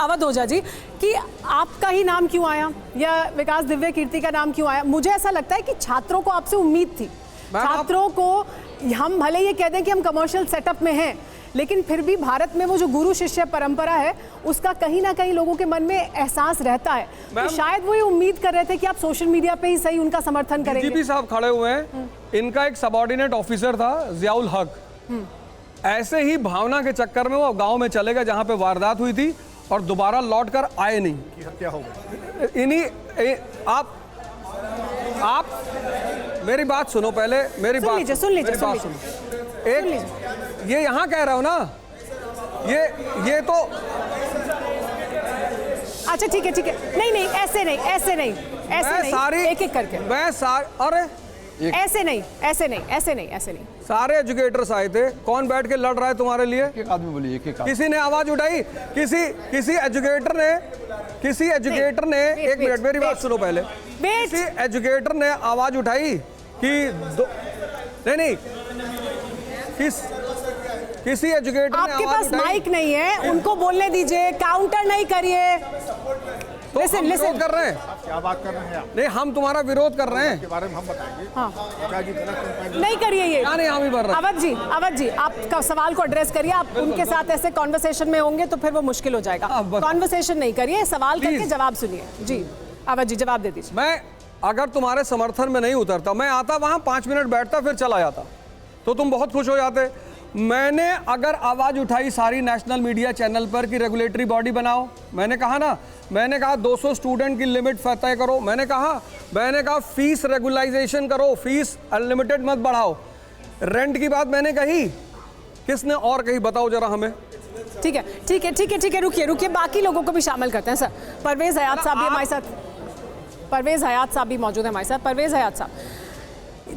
अवध ओझा जी कि आपका ही नाम क्यों आया या विकास दिव्य कीर्ति का नाम क्यों आया? मुझे ऐसा लगता है कि छात्रों को आपसे उम्मीद थी, छात्रों को, हम भले ये कह दें कि हम कमर्शियल सेटअप में हैं, लेकिन फिर भी भारत में वो जो गुरु शिष्य परंपरा है उसका कहीं ना कहीं लोगों के मन में एहसास रहता है। तो शायद वो ये उम्मीद कर रहे थे कि आप सोशल मीडिया पे ही सही उनका समर्थन करेंगे। डीजीपी साहब खड़े हुए हैं, इनका एक सबऑर्डिनेट ऑफिसर था जियाउल हक, ऐसे ही भावना के चक्कर में वो गांव में चले गए जहां पे वारदात हुई थी और दोबारा लौट कर आए नहीं। हत्या हो गई। इन्हीं आप मेरी बात सुनो पहले, मेरी बात सुन लीजिए। एक ये यहाँ कह रहा हो ना, ये तो अच्छा ठीक है नहीं ऐसे नहीं सारी एक एक करके अरे ऐसे नहीं सारे एजुकेटर्स आए थे। कौन बैठ के लड़ रहा है तुम्हारे लिए? एक आदमी बोलिए, एक किसी ने आवाज उठाई? किसी एजुकेटर ने एक मिनट मेरी बात सुनो पहले। किसी एजुकेटर ने आवाज उठाई कि नहीं किसी एजुकेटर ने आपके पास माइक नहीं है, उनको बोलने दीजिए, काउंटर नहीं करिए। तो लिसन कर रहे हैं। क्या बात कर रहे हैं आप? नहीं, हम तुम्हारा विरोध कर रहे हैं के बारे में हम बताएंगे। हाँ। नहीं करिए ये। क्या नहीं हम ही कर रहे हैं? अवध जी आपका सवाल को एड्रेस करिए। आप उनके साथ ऐसे कॉन्वर्सेशन में होंगे तो फिर वो मुश्किल हो जाएगा। कॉन्वर्सेशन नहीं करिए, सवाल करके जवाब सुनिए। जी अवध जी जवाब दे दीजिए। मैं अगर तुम्हारे समर्थन में नहीं उतरता, मैं आता वहां 5 मिनट बैठता फिर चला जाता, तो तुम बहुत खुश हो जाते। मैंने अगर आवाज उठाई सारी नेशनल मीडिया चैनल पर कि रेगुलेटरी बॉडी बनाओ, मैंने कहा 200 स्टूडेंट की लिमिट तय करो, मैंने कहा फीस रेगुलाइजेशन करो, फीस अनलिमिटेड मत बढ़ाओ, रेंट की बात मैंने कही, किसने और कही बताओ जरा हमें। ठीक है, रुकिए, बाकी लोगों को भी शामिल करते हैं सर। परवेज हयात साहब भी हमारे साथ, परवेज हयात साहब भी मौजूद है हमारे साथ। परवेज हयात साहब,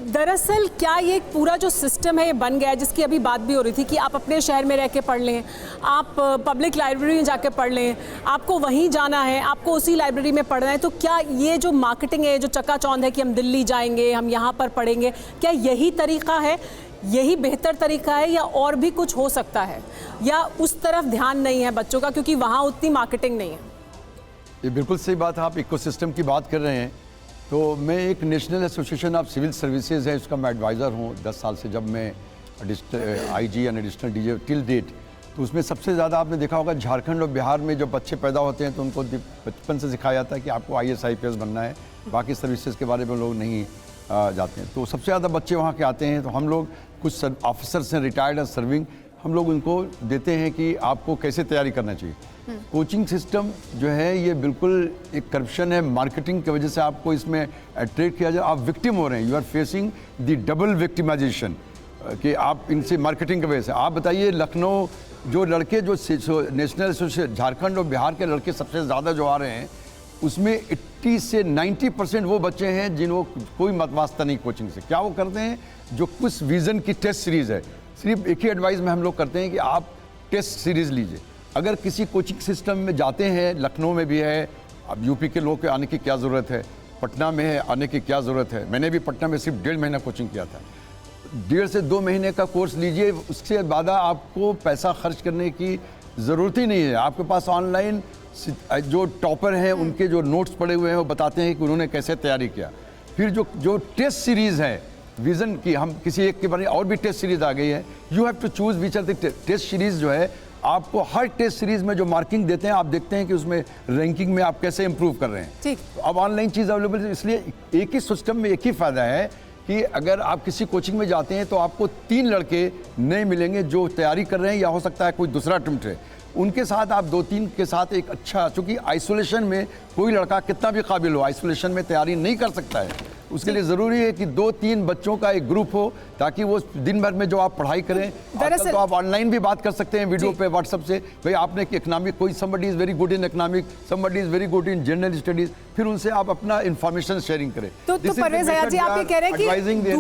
दरअसल क्या ये पूरा जो सिस्टम है ये बन गया है, जिसकी अभी बात भी हो रही थी कि आप अपने शहर में रह के पढ़ लें, आप पब्लिक लाइब्रेरी में जाके पढ़ लें, आपको वहीं जाना है, आपको उसी लाइब्रेरी में पढ़ना है, तो क्या ये जो मार्केटिंग है, जो चकाचौंध है कि हम दिल्ली जाएंगे, हम यहाँ पर पढ़ेंगे, क्या यही तरीका है, यही बेहतर तरीका है या और भी कुछ हो सकता है, या उस तरफ ध्यान नहीं है बच्चों का क्योंकि वहाँ उतनी मार्केटिंग नहीं है? ये बिल्कुल सही बात है, आप इकोसिस्टम की बात कर रहे हैं। तो मैं एक national association of civil services है, उसका मैं एडवाइज़र हूँ 10 साल से, जब मैं IG and additional DG till date. तो उसमें सबसे ज़्यादा आपने देखा होगा झारखंड और बिहार में जो बच्चे पैदा होते हैं तो उनको बचपन से सिखाया जाता है कि आपको IAS IPS बनना है, बाकी सर्विसेज के बारे में लोग नहीं जाते हैं। तो सबसे ज़्यादा बच्चे वहाँ के आते हैं। तो हम लोग कुछ ऑफिसर्स हैं रिटायर्ड एंड सर्विंग, हम लोग उनको देते हैं कि आपको कैसे तैयारी करना चाहिए। कोचिंग सिस्टम जो है ये बिल्कुल एक करप्शन है, मार्केटिंग की वजह से आपको इसमें अट्रैक्ट किया जाए, आप विक्टिम हो रहे हैं, you are facing the double victimization कि आप इनसे मार्केटिंग की वजह से। आप बताइए लखनऊ जो लड़के जो नेशनल एसोसिएशन झारखंड और बिहार के लड़के सबसे ज़्यादा जो आ रहे हैं उसमें 80 से 90% वो बच्चे हैं जिनको कोई मत वास्ता नहीं कोचिंग से। क्या वो करते हैं? जो कुछ विज़न की टेस्ट सीरीज़ है, सिर्फ एक ही एडवाइस में हम लोग करते हैं कि आप टेस्ट सीरीज़ लीजिए। अगर किसी कोचिंग सिस्टम में जाते हैं, लखनऊ में भी है, अब यूपी के लोग के आने की क्या ज़रूरत है, पटना में है आने की क्या ज़रूरत है। मैंने भी पटना में सिर्फ 1.5 महीना कोचिंग किया था। 1.5 से 2 महीने का कोर्स लीजिए, उसके बाद आपको पैसा खर्च करने की ज़रूरत ही नहीं है। आपके पास ऑनलाइन जो टॉपर हैं उनके जो नोट्स पड़े हुए हैं वो बताते हैं कि उन्होंने कैसे तैयारी किया। फिर जो टेस्ट सीरीज़ है विज़न की, हम किसी एक के बारे में और भी टेस्ट सीरीज़ आ गई है, you have to choose which are the test series जो है आपको हर टेस्ट सीरीज में जो मार्किंग देते हैं आप देखते हैं कि उसमें रैंकिंग में आप कैसे इंप्रूव कर रहे हैं। ठीक। तो अब ऑनलाइन चीज़ अवेलेबल है, इसलिए एक ही सिस्टम में एक ही फ़ायदा है कि अगर आप किसी कोचिंग में जाते हैं तो आपको 3 लड़के नए मिलेंगे जो तैयारी कर रहे हैं, या हो सकता है कोई दूसरा अटेम्प्ट है, उनके साथ आप 2-3 के साथ एक अच्छा, चूँकि आइसोलेशन में कोई लड़का कितना भी काबिल हो आइसोलेशन में तैयारी नहीं कर सकता है। उसके लिए ज़रूरी है कि 2-3 बच्चों का एक ग्रुप हो ताकि वो दिन भर में जो आप पढ़ाई करें, आजकल तो आप ऑनलाइन भी बात कर सकते हैं वीडियो पे व्हाट्सएप से, भाई आपने इकोनॉमिक, कोई somebody is very good in economic, somebody is very good in general studies, फिर उनसे आप अपना इन्फॉर्मेशन शेयरिंग करें। तो परवेज हयात जी आप ये कह रहे हैं कि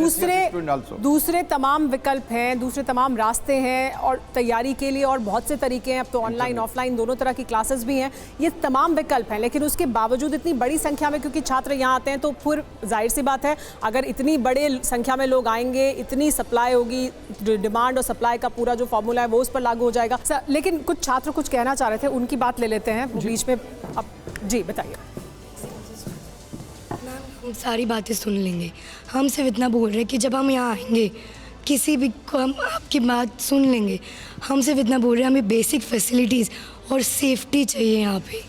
दूसरे तमाम विकल्प हैं, दूसरे तमाम रास्ते हैं और तैयारी के लिए और बहुत से तरीके हैं। अब तो ऑनलाइन ऑफलाइन दोनों तरह की क्लासेस भी हैं, ये तमाम विकल्प हैं, लेकिन उसके बावजूद इतनी बड़ी संख्या में क्योंकि छात्र यहाँ आते हैं तो फिर जाहिर सी बात है, अगर इतनी बड़े संख्या में लोग आएंगे, इतनी सप्लाई होगी, डिमांड और सप्लाई का पूरा जो फॉर्मूला है वो उस पर लागू हो जाएगा। सर, लेकिन कुछ छात्र कुछ कहना चाह रहे थे, उनकी बात ले लेते हैं वो बीच में। अब जी बताइए। हम सारी बातें सुन लेंगे, हम सिर्फ इतना बोल रहे हैं कि जब हम यहाँ आएंगे किसी भी को हम आपकी बात सुन लेंगे। हम सिर्फ इतना बोल रहे हैं हमें बेसिक फैसिलिटीज़ और सेफ्टी चाहिए यहाँ पे।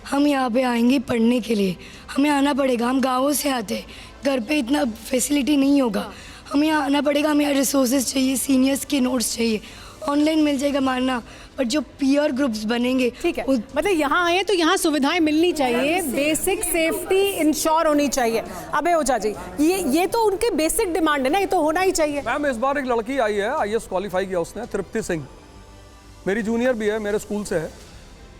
हम यहाँ पे आएंगे पढ़ने के लिए, हमें आना पड़ेगा। हम गाँवों से आते हैं, घर पे इतना फैसिलिटी नहीं होगा, हमें यहाँ आना पड़ेगा। हमें यहाँ रिसोर्सेज चाहिए, सीनियर्स के नोट्स चाहिए, ऑनलाइन मिल जाएगा मानना, पर जो पीयर ग्रुप्स बनेंगे ठीक है, मतलब यहाँ आए तो यहाँ सुविधाएं मिलनी चाहिए, बेसिक सेफ्टी इंश्योर होनी चाहिए। अबे ओझा जी, ये तो उनके बेसिक डिमांड है ना, ये तो होना ही चाहिए। मैम इस बार एक लड़की आई है, IAS क्वालिफाई किया उसने, तृप्ति सिंह, मेरी जूनियर भी है, मेरे स्कूल से है,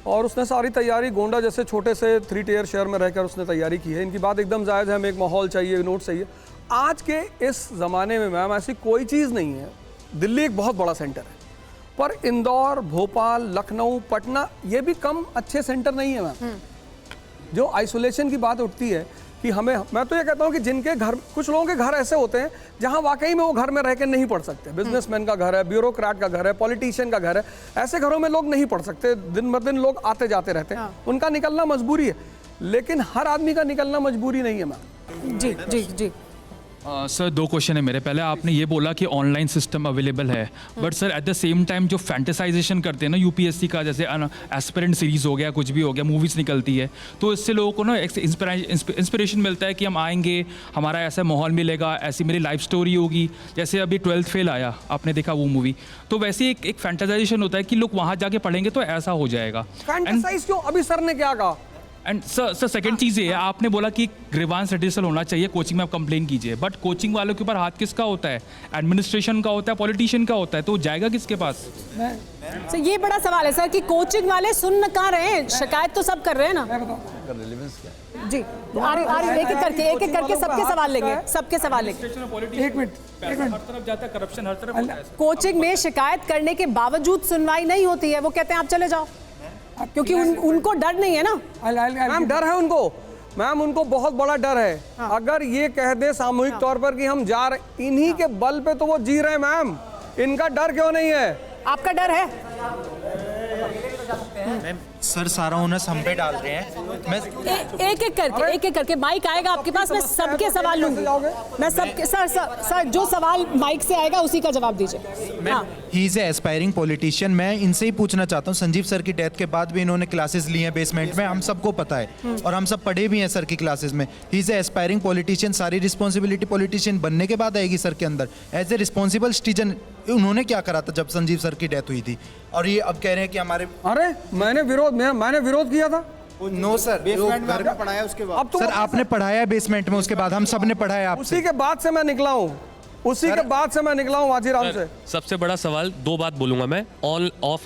और उसने सारी तैयारी गोंडा जैसे छोटे से 3 टियर शहर में रहकर उसने तैयारी की है। इनकी बात एकदम जायज़ है, हमें एक माहौल चाहिए, नोट चाहिए। आज के इस ज़माने में मैम ऐसी कोई चीज़ नहीं है। दिल्ली एक बहुत बड़ा सेंटर है, पर इंदौर, भोपाल, लखनऊ, पटना ये भी कम अच्छे सेंटर नहीं है मैम। जो आइसोलेशन की बात उठती है कि हमें, मैं तो ये कहता हूँ कि जिनके घर, कुछ लोगों के घर ऐसे होते हैं जहाँ वाकई में वो घर में रह के नहीं पढ़ सकते। बिजनेसमैन का घर है, ब्यूरोक्रेट का घर है, पॉलिटिशियन का घर है, ऐसे घरों में लोग नहीं पढ़ सकते। दिन ब दिन लोग आते जाते रहते हैं, उनका निकलना मजबूरी है, लेकिन हर आदमी का निकलना मजबूरी नहीं है मैम। जी जी जी। सर 2 क्वेश्चन है मेरे। पहले आपने ये बोला कि ऑनलाइन सिस्टम अवेलेबल है, but sir at the same time जो फैंटेसाइजेशन करते हैं ना UPSC का, जैसे एस्पिरेंट सीरीज़ हो गया, कुछ भी हो गया, मूवीज़ निकलती है, तो इससे लोगों को ना इंस्पिरेशन मिलता है कि हम आएंगे, हमारा ऐसा माहौल मिलेगा, ऐसी मेरी लाइफ स्टोरी होगी। जैसे अभी 12th फेल आया, आपने देखा वो मूवी, तो वैसे एक फैंटेसाइजेशन होता है कि लोग वहाँ जाके पढ़ेंगे तो ऐसा हो जाएगा। फैंटेसाइज क्यों? अभी सर ने क्या कहा? एंड सर सेकंड चीज़ ये है, आपने बोला कि ग्रीवांस रेडिसल होना चाहिए, कोचिंग में आप कंप्लेन कीजिए, बट कोचिंग वालों के ऊपर हाथ किसका होता है? एडमिनिस्ट्रेशन का होता है, पॉलिटिशियन का होता है, तो जाएगा किसके पास? सर ये बड़ा सवाल है सर कि कोचिंग वाले सुन कहाँ रहे हैं, शिकायत तो सब कर रहे हैं ना। जी एक एक करके सबके सवाल लेंगे, सबके सवाल लेंगे। एक मिनट, हर तरफ जाता है करप्शन, हर तरफ होता है। कोचिंग में शिकायत करने के बावजूद सुनवाई नहीं होती है, वो कहते हैं आप चले जाओ, क्योंकि उनको डर नहीं है ना। मैम डर है उनको, मैम उनको बहुत बड़ा डर है। अगर ये कह दे सामूहिक तौर पर कि हम जा रहे, इन्हीं के बल पे तो वो जी रहे हैं मैम, इनका डर क्यों नहीं है? आपका डर है? मैम सर सारा ओनस हम पे डाल रहे हैं। मैं एक एक करके माइक आएगा आपके पास, मैं सबके सवाल लूंगी, मैं सबके सर जो सवाल माइक से आएगा उसी का जवाब दीजिए। हाँ। He is a aspiring politician. मैं इनसे ही पूछना चाहता हूँ, संजीव सर की डेथ के बाद भी इन्होंने क्लासेस ली हैं बेसमेंट में, हम सबको पता है, और हम सब पढ़े भी हैं सर की क्लासेस में। He is a aspiring politician. सारी रिस्पॉन्सिबिलिटी पॉलिटिशियन बनने के बाद आएगी सर के अंदर। एज ए रिस्पॉन्सिबल सिटीजन उन्होंने क्या करा था जब संजीव सर की डेथ हुई थी, और ये अब कह रहे हैं कि हमारे, अरे मैंने विरोध किया था। नो सर, घर में पढ़ाया उसके बाद। अब तो सर आपने पढ़ाया बेसमेंट में, उसके बाद हम सब ने पढ़ाया आपसे। उसी के बाद से मैं निकला हूँ, वाजीराम से। सबसे बड़ा सवाल, 2 बात बोलूंगा मैं।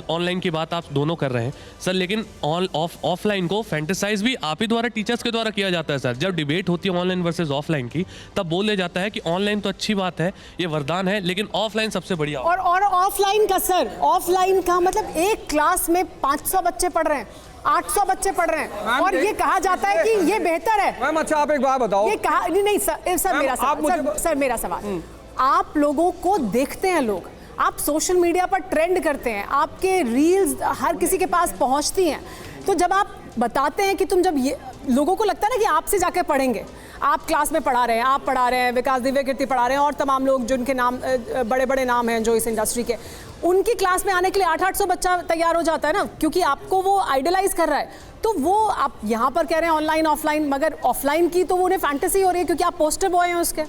ऑनलाइन की बात आप दोनों कर रहे हैं सर, लेकिन ऑफलाइन को फैंटेसाइज भी आप ही द्वारा, टीचर्स के द्वारा किया जाता है सर। जब डिबेट होती है ऑनलाइन वर्सेस ऑफलाइन की, तब बोला जाता है कि ऑनलाइन तो अच्छी बात है, ये वरदान है, लेकिन ऑफलाइन सबसे बढ़िया। और ऑफलाइन का सर, ऑफलाइन का मतलब एक क्लास में 500 बच्चे पढ़ रहे हैं, 800 बच्चे पढ़ रहे हैं, और ये कहा जाता है कि ये बेहतर है। मैम अच्छा आप एक बात बताओ। ये कहा नहीं सर मेरा सवाल, आप लोगों को देखते हैं लोग, आप सोशल मीडिया पर ट्रेंड करते हैं, आपके रील्स हर किसी के पास पहुंचती हैं, तो जब आप बताते हैं कि तुम जब ये, लोगों को लगता है ना कि आपसे जाकर पढ़ेंगे, आप क्लास में पढ़ा रहे हैं, आप पढ़ा रहे हैं, विकास दिव्य कीर्ति पढ़ा रहे हैं, और तमाम लोग जिनके नाम बड़े बड़े नाम हैं जो इस इंडस्ट्री के, उनकी क्लास में आने के लिए 800 बच्चा तैयार हो जाता है ना, क्योंकि आपको वो आइडलाइज कर रहा है। तो वो आप यहाँ पर कह रहे हैं ऑनलाइन ऑफलाइन, मगर ऑफलाइन की तो वो उन्हें फैंटेसी हो रही है क्योंकि आप पोस्टर बॉय हैं उसके।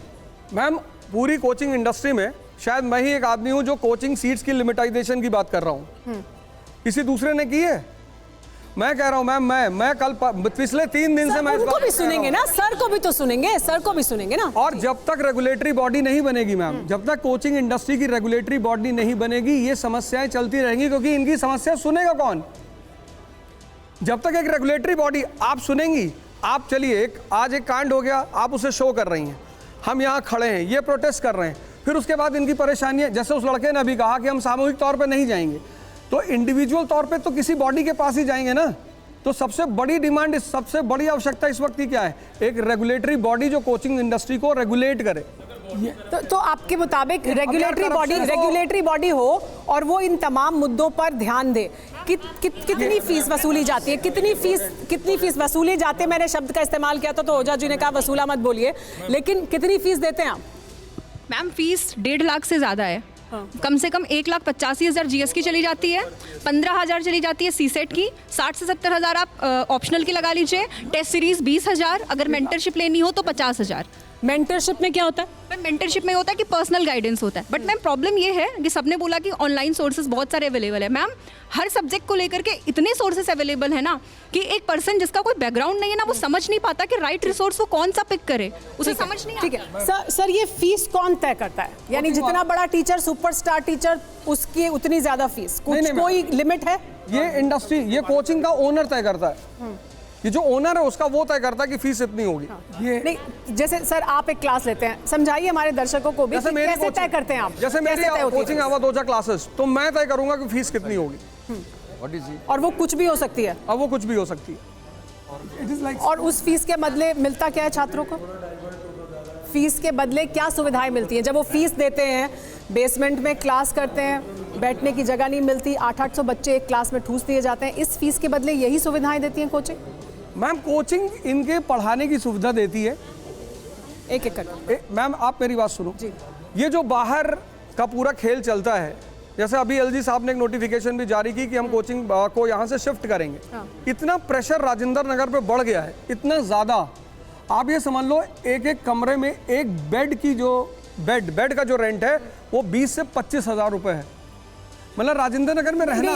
मैम पूरी कोचिंग इंडस्ट्री में शायद मैं ही एक आदमी हूं जो कोचिंग सीट्स की लिमिटाइजेशन की बात कर रहा हूं, किसी दूसरे ने की है? मैं कह रहा हूं मैम, मैं कल पिछले 3 दिन से मैं उनको भी सुनेंगे ना, सर को भी तो सुनेंगे, सर को भी सुनेंगे ना। और जब तक रेगुलेटरी बॉडी नहीं बनेगी मैम, जब तक कोचिंग इंडस्ट्री की रेगुलेटरी बॉडी नहीं बनेगी, ये समस्याएं चलती रहेंगी, क्योंकि इनकी समस्या सुनेगा कौन? जब तक एक रेगुलेटरी बॉडी आप सुनेंगी, आप चलिए आज एक कांड हो गया, आप उसे शो कर रही हैं, हम यहाँ खड़े हैं, ये प्रोटेस्ट कर रहे हैं, फिर उसके बाद इनकी परेशानियां, जैसे उस लड़के ने अभी कहा कि हम सामूहिक तौर पे नहीं जाएंगे, तो इंडिविजुअल तौर पे तो किसी बॉडी के पास ही जाएंगे ना। तो सबसे बड़ी डिमांड, सबसे बड़ी आवश्यकता इस वक्त की क्या है? एक रेगुलेटरी बॉडी जो कोचिंग इंडस्ट्री को रेगुलेट करे। तो आपके मुताबिक रेगुलेटरी बॉडी हो और वो इन तमाम मुद्दों पर ध्यान दे। कितनी फीस वसूली जाती है? कितनी फीस वसूली जाती है? मैंने शब्द का इस्तेमाल किया था तो ओझा जी ने कहा वसूला मत बोलिए, लेकिन कितनी फीस देते हैं आप? मैम फीस 1.5 लाख से ज़्यादा है। कम से कम 1,85,000 GS की चली जाती है, 15,000 चली जाती है CSET की, 60 से 70 हज़ार आप ऑप्शनल की लगा लीजिए, टेस्ट सीरीज 20,000, अगर मेंटरशिप लेनी हो तो 50,000। मेंटरशिप में क्या होता है? मैम मेंटरशिप में होता है कि पर्सनल गाइडेंस होता है, बट मैम प्रॉब्लम ये है कि सबने बोला कि ऑनलाइन सोर्सेज बहुत सारे अवेलेबल है। मैम हर सब्जेक्ट को लेकर के इतने सोर्सेज अवेलेबल है ना कि एक पर्सन जिसका कोई बैकग्राउंड नहीं है ना, वो समझ नहीं पाता कि राइट रिसोर्स वो कौन सा पिक करे, उसे समझ नहीं आता। ठीक है सर, ये फीस कौन तय करता है? यानी जितना बड़ा टीचर, सुपरस्टार टीचर, उसकी उतनी ज्यादा फीस, कोई लिमिट है? ये इंडस्ट्री, ये कोचिंग का ओनर तय करता है। ये जो ओनर है उसका वो तय करता है कि फीस इतनी होगी। ये नहीं, जैसे सर आप एक क्लास लेते हैं, समझाइए हमारे दर्शकों को भी जैसे मेरी कैसे तय करते हैं आप? जैसे मेरी कोचिंग आवाज ओझा क्लासेस, तो मैं तय करूंगा कि फीस कितनी होगी। और वो कुछ भी हो सकती है। अब वो कुछ भी हो सकती है। और उस फीस के बदले मिलता क्या है छात्रों को? फीस के बदले क्या सुविधाएं मिलती हैं? जब वो फीस देते हैं, बेसमेंट में क्लास करते हैं, बैठने की जगह नहीं मिलती, 800 बच्चे एक क्लास में ठूस दिए जाते हैं, इस फीस के बदले यही सुविधाएं देती हैं कोचिंग? मैम कोचिंग इनके पढ़ाने की सुविधा देती है। एक कर मैम आप मेरी बात सुनो जी। ये जो बाहर का पूरा खेल चलता है, जैसे अभी LG साहब ने एक नोटिफिकेशन भी जारी की कि हम कोचिंग को यहाँ से शिफ्ट करेंगे। इतना प्रेशर राजेंद्र नगर पे बढ़ गया है, इतना ज़्यादा। आप ये समझ लो एक एक कमरे में एक बेड की जो बेड का जो रेंट है वो 20 से 25,000 रुपये है। मतलब राजेंद्र नगर में रहना।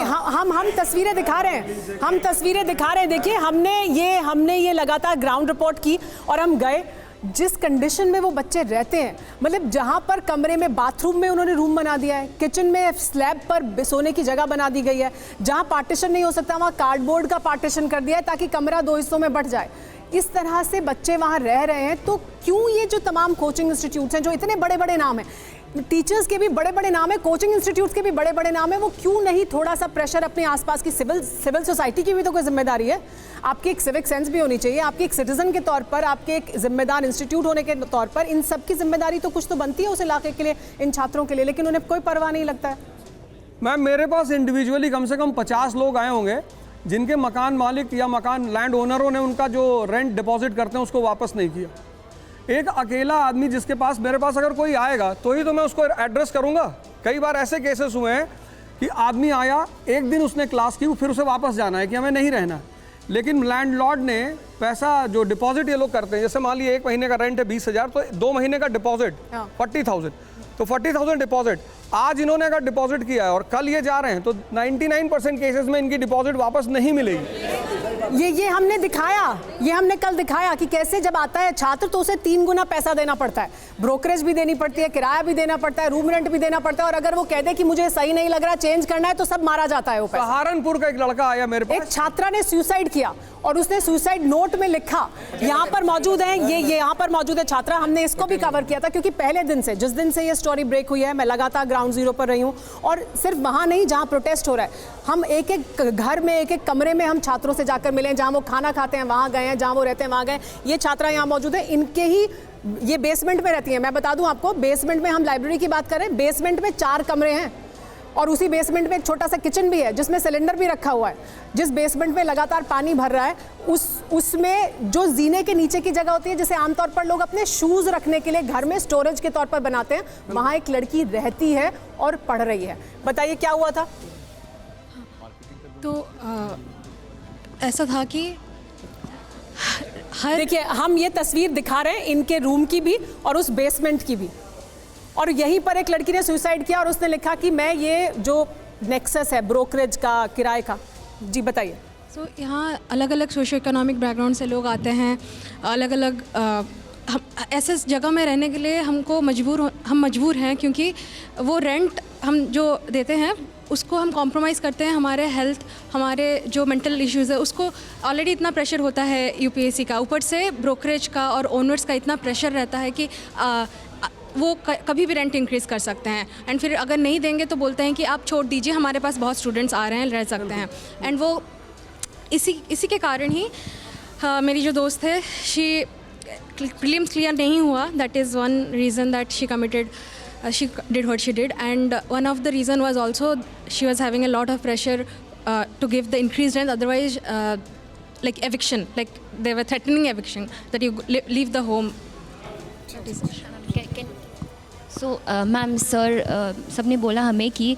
हम तस्वीरें दिखा रहे हैं, हम तस्वीरें दिखा रहे हैं। देखिए हमने ये लगातार ग्राउंड रिपोर्ट की और हम गए जिस कंडीशन में वो बच्चे रहते हैं। मतलब जहाँ पर कमरे में बाथरूम में उन्होंने रूम बना दिया है, किचन में स्लैब पर सोने की जगह बना दी गई है, जहाँ पार्टीशन नहीं हो सकता वहाँ कार्डबोर्ड का पार्टीशन कर दिया है ताकि कमरा 2 हिस्सों में बंट जाए। इस तरह से बच्चे वहाँ रह रहे हैं। तो क्यों ये जो तमाम कोचिंग इंस्टीट्यूट्स हैं, जो इतने बड़े बड़े नाम हैं, टीचर्स के भी बड़े बड़े नाम है, कोचिंग इंस्टीट्यूट्स के भी बड़े बड़े नाम है, वो क्यों नहीं थोड़ा सा प्रेशर अपने आसपास की सिविल सोसाइटी की भी तो कोई जिम्मेदारी है। आपकी एक सिविक सेंस भी होनी चाहिए, आपकी एक सिटीजन के तौर पर, आपके एक जिम्मेदार इंस्टीट्यूट होने के तौर पर इन सब की जिम्मेदारी तो कुछ तो बनती है उस इलाके के लिए, इन छात्रों के लिए, लेकिन उन्हें कोई परवाह नहीं लगता है। मैम मेरे पास इंडिविजुअली कम से कम 50 लोग आए होंगे जिनके मकान मालिक या मकान लैंड ओनरों ने उनका जो रेंट डिपॉजिट करते हैं उसको वापस नहीं किया। एक अकेला आदमी जिसके पास, मेरे पास अगर कोई आएगा तो ही तो मैं उसको एड्रेस करूंगा। कई बार ऐसे केसेस हुए हैं कि आदमी आया, एक दिन उसने क्लास की, फिर उसे वापस जाना है कि हमें नहीं रहना, लेकिन लैंडलॉर्ड ने पैसा जो डिपॉजिट ये लोग करते हैं, जैसे मान लीजिए 1 महीने का रेंट है 20,000, तो 2 महीने का डिपॉजिट 40,000, तो 40,000 डिपॉजिट आज इन्होंने अगर डिपॉजिट किया है और कल ये जा रहे हैं तो 99% केसेस में इनकी डिपॉजिट वापस नहीं मिलेगी। ये हमने दिखाया, ये हमने कल दिखाया कि कैसे जब आता है छात्र तो उसे 3 गुना पैसा देना पड़ता है, ब्रोकरेज भी देनी पड़ती है, किराया भी देना पड़ता है, रूम रेंट भी देना पड़ता है, और अगर वो कह दे कि मुझे सही नहीं लग रहा, चेंज करना है, तो सब मारा जाता है वो पैसा। सहारनपुर का एक लड़का आया मेरे पास, एक छात्रा ने सुसाइड किया और उसने सुसाइड नोट में लिखा, यहाँ पर मौजूद है, ये यहाँ पर मौजूद है छात्रा। हमने इसको भी कवर किया था क्योंकि पहले दिन से, जिस दिन से ये स्टोरी ब्रेक हुई है, मैं लगातार ग्राउंड जीरो पर रही हूँ, और सिर्फ वहाँ नहीं जहाँ प्रोटेस्ट हो रहा है, हम एक एक घर में, एक एक कमरे में हम छात्रों से जाकर मिले, जहाँ वो खाना खाते हैं वहाँ गए हैं, जहाँ वो रहते हैं वहाँ गए। ये छात्रा यहाँ मौजूद है, इनके ही ये बेसमेंट में रहती है। मैं बता दूं आपको, बेसमेंट में, हम लाइब्रेरी की बात करें, बेसमेंट में 4 कमरे हैं और उसी बेसमेंट में एक छोटा सा किचन भी है जिसमें सिलेंडर भी रखा हुआ है। जिस बेसमेंट में लगातार पानी भर रहा है, उसमें जो जीने के नीचे की जगह होती है, जिसे आमतौर पर लोग अपने शूज रखने के लिए घर में स्टोरेज के तौर पर बनाते हैं, वहाँ एक लड़की रहती है और पढ़ रही है। बताइए क्या हुआ था? तो ऐसा था कि देखिए, हम ये तस्वीर दिखा रहे हैं इनके रूम की भी और उस बेसमेंट की भी, और यहीं पर एक लड़की ने सुसाइड किया और उसने लिखा कि मैं ये जो नेक्सस है ब्रोकरेज का, किराए का। जी बताइए। तो यहाँ अलग अलग सोशो इकोनॉमिक बैकग्राउंड से लोग आते हैं, अलग अलग हम ऐसे जगह में रहने के लिए हम मजबूर हैं, क्योंकि वो रेंट हम जो देते हैं उसको हम कॉम्प्रोमाइज़ करते हैं। हमारे हेल्थ, हमारे जो मेंटल इश्यूज़ है, उसको ऑलरेडी इतना प्रेशर होता है यूपीएससी का, ऊपर से ब्रोकरेज का और ओनर्स का इतना प्रेशर रहता है कि वो कभी भी रेंट इंक्रीज़ कर सकते हैं, एंड फिर अगर नहीं देंगे तो बोलते हैं कि आप छोड़ दीजिए, हमारे पास बहुत स्टूडेंट्स आ रहे हैं, रह सकते हैं। एंड वो इसी के कारण ही मेरी जो दोस्त है शी प्रीलिम्स क्लियर नहीं हुआ. That is one reason that she committed she did what she did, and one of the reason was also she was having a lot of pressure to give the increased rent, otherwise like eviction, like they were threatening eviction that you leave the home. So ma'am sir सबने बोला हमें कि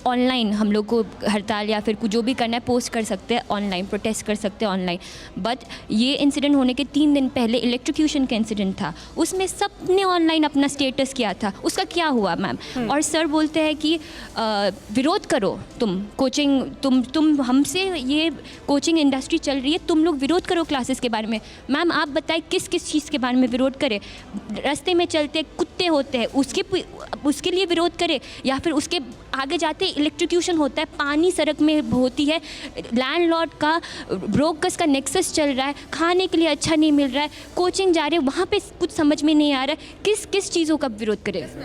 online हम लोग को हड़ताल या फिर कुछ जो भी करना है पोस्ट कर सकते हैं ऑनलाइन, प्रोटेस्ट कर सकते हैं ऑनलाइन. बट ये इंसिडेंट होने के 3 दिन पहले इलेक्ट्रोक्यूशन का इंसिडेंट था, उसमें सबने ऑनलाइन अपना स्टेटस किया था, उसका क्या हुआ मैम? और सर बोलते हैं कि विरोध करो, तुम कोचिंग तुम हमसे ये कोचिंग इंडस्ट्री चल रही है, तुम लोग विरोध करो क्लासेस के बारे में. मैम आप बताएं किस चीज़ के बारे में विरोध करें? रास्ते में चलते कुत्ते होते हैं उसके लिए विरोध करें, या फिर उसके आगे जाते इलेक्ट्रोक्यूशन होता है, पानी सड़क में होती है, लैंडलॉर्ड का ब्रोकर्स का नेक्सस चल रहा है, खाने के लिए अच्छा नहीं मिल रहा है, कोचिंग जा रहे हैं वहाँ पे कुछ समझ में नहीं आ रहा है, किस चीज़ों का विरोध करें?